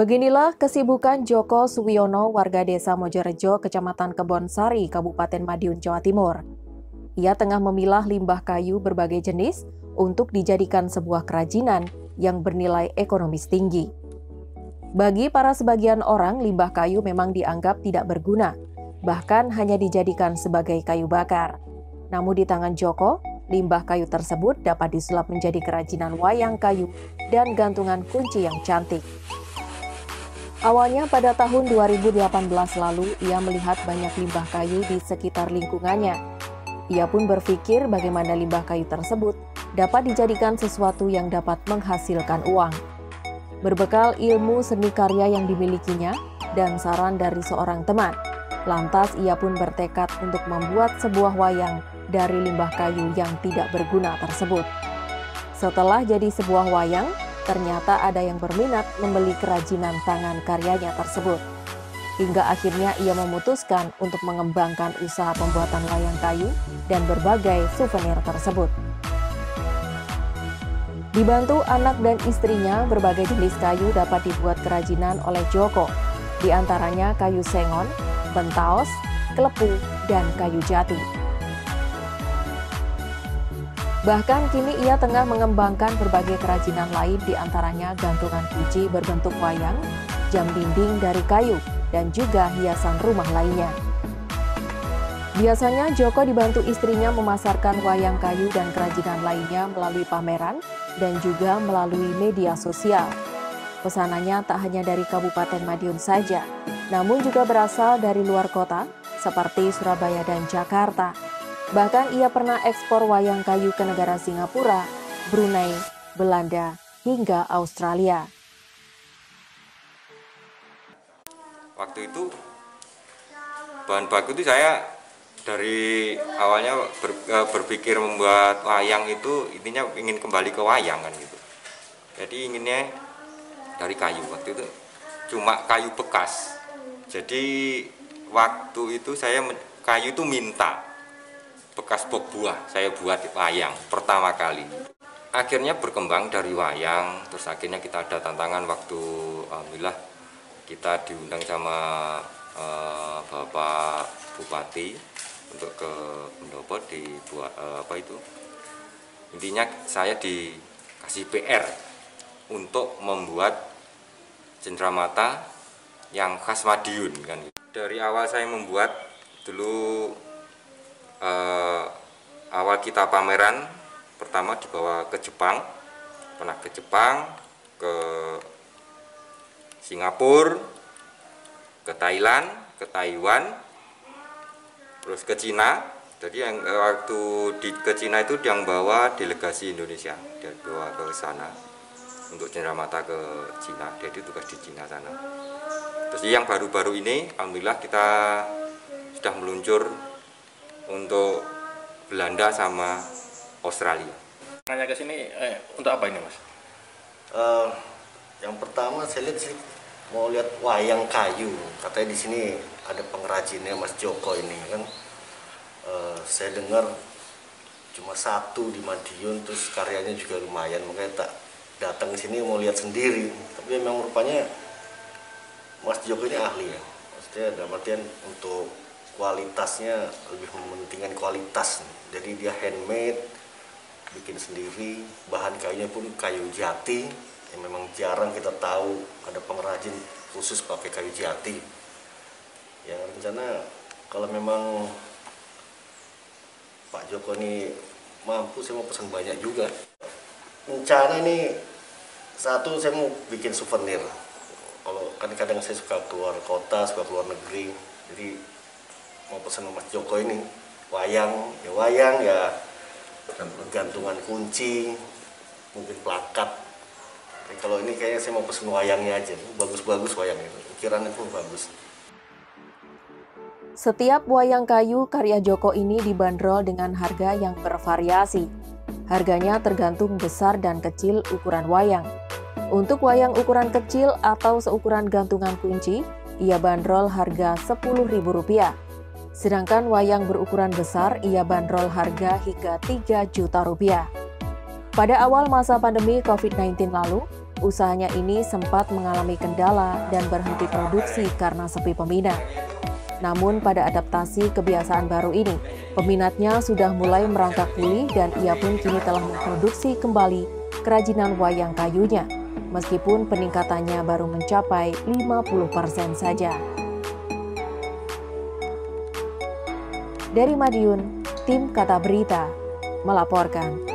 Beginilah kesibukan Joko Suwiono, warga desa Mojorejo, Kecamatan Kebonsari, Kabupaten Madiun, Jawa Timur. Ia tengah memilah limbah kayu berbagai jenis untuk dijadikan sebuah kerajinan yang bernilai ekonomis tinggi. Bagi para sebagian orang, limbah kayu memang dianggap tidak berguna, bahkan hanya dijadikan sebagai kayu bakar. Namun di tangan Joko, limbah kayu tersebut dapat disulap menjadi kerajinan wayang kayu dan gantungan kunci yang cantik. Awalnya pada tahun 2018 lalu, ia melihat banyak limbah kayu di sekitar lingkungannya. Ia pun berpikir bagaimana limbah kayu tersebut dapat dijadikan sesuatu yang dapat menghasilkan uang. Berbekal ilmu seni karya yang dimilikinya dan saran dari seorang teman, lantas ia pun bertekad untuk membuat sebuah wayang dari limbah kayu yang tidak berguna tersebut. Setelah jadi sebuah wayang, ternyata ada yang berminat membeli kerajinan tangan karyanya tersebut. Hingga akhirnya ia memutuskan untuk mengembangkan usaha pembuatan wayang kayu dan berbagai souvenir tersebut. Dibantu anak dan istrinya, berbagai jenis kayu dapat dibuat kerajinan oleh Joko, di antaranya kayu sengon, bentaos, kelepu, dan kayu jati. Bahkan kini ia tengah mengembangkan berbagai kerajinan lain, di antaranya gantungan kunci berbentuk wayang, jam dinding dari kayu, dan juga hiasan rumah lainnya. Biasanya Joko dibantu istrinya memasarkan wayang kayu dan kerajinan lainnya melalui pameran dan juga melalui media sosial. Pesanannya tak hanya dari Kabupaten Madiun saja, namun juga berasal dari luar kota seperti Surabaya dan Jakarta. Bahkan ia pernah ekspor wayang kayu ke negara Singapura, Brunei, Belanda, hingga Australia. Waktu itu bahan baku itu saya dari awalnya berpikir membuat wayang itu intinya ingin kembali ke wayang kan gitu. Jadi inginnya dari kayu, waktu itu cuma kayu bekas. Jadi waktu itu kayu itu minta bekas pok buah, saya buat wayang pertama kali. Akhirnya berkembang dari wayang, terus akhirnya kita ada tantangan waktu alhamdulillah kita diundang sama Bapak Bupati untuk ke Pendopo dibuat intinya saya dikasih PR untuk membuat cenderamata yang khas Madiun kan. Dari awal saya membuat dulu awal kita pameran pertama dibawa ke Jepang, pernah ke Jepang, ke Singapura, ke Thailand, ke Taiwan, terus ke Cina. Jadi yang waktu ke Cina itu yang bawa delegasi Indonesia, dia bawa ke sana untuk cenderamata ke Cina. Dia itu tugas di Cina sana. Terus yang baru-baru ini, alhamdulillah kita sudah meluncur untuk Belanda sama Australia. Nanya ke sini untuk apa ini, Mas? Yang pertama saya lihat sih mau lihat wayang kayu. Katanya di sini ada pengrajinnya Mas Joko ini kan. Saya dengar cuma satu di Madiun, terus karyanya juga lumayan, makanya tak datang ke sini mau lihat sendiri. Tapi memang rupanya Mas Joko ini ahli ya. Maksudnya dalam artian untuk kualitasnya lebih mementingkan kualitas, jadi dia handmade, bikin sendiri, bahan kayunya pun kayu jati yang memang jarang kita tahu ada pengrajin khusus pakai kayu jati. Ya rencana kalau memang Pak Joko ini mampu, saya mau pesan banyak juga. Rencana ini satu, saya mau bikin souvenir. Kalau kan kadang saya suka keluar kota, suka keluar negeri, jadi mau pesan Mas Joko ini wayang ya gantungan kunci, mungkin plakat. Tapi kalau ini kayaknya saya mau pesan wayangnya aja, bagus-bagus wayangnya, ukirannya pun bagus. Setiap wayang kayu karya Joko ini dibanderol dengan harga yang bervariasi. Harganya tergantung besar dan kecil ukuran wayang. Untuk wayang ukuran kecil atau seukuran gantungan kunci, ia bandrol harga Rp10.000. Sedangkan wayang berukuran besar ia bandrol harga hingga Rp3 juta. Pada awal masa pandemi COVID-19 lalu, usahanya ini sempat mengalami kendala dan berhenti produksi karena sepi peminat. Namun pada adaptasi kebiasaan baru ini, peminatnya sudah mulai merangkak pulih dan ia pun kini telah memproduksi kembali kerajinan wayang kayunya, meskipun peningkatannya baru mencapai 50% saja. Dari Madiun, tim Kata Berita melaporkan.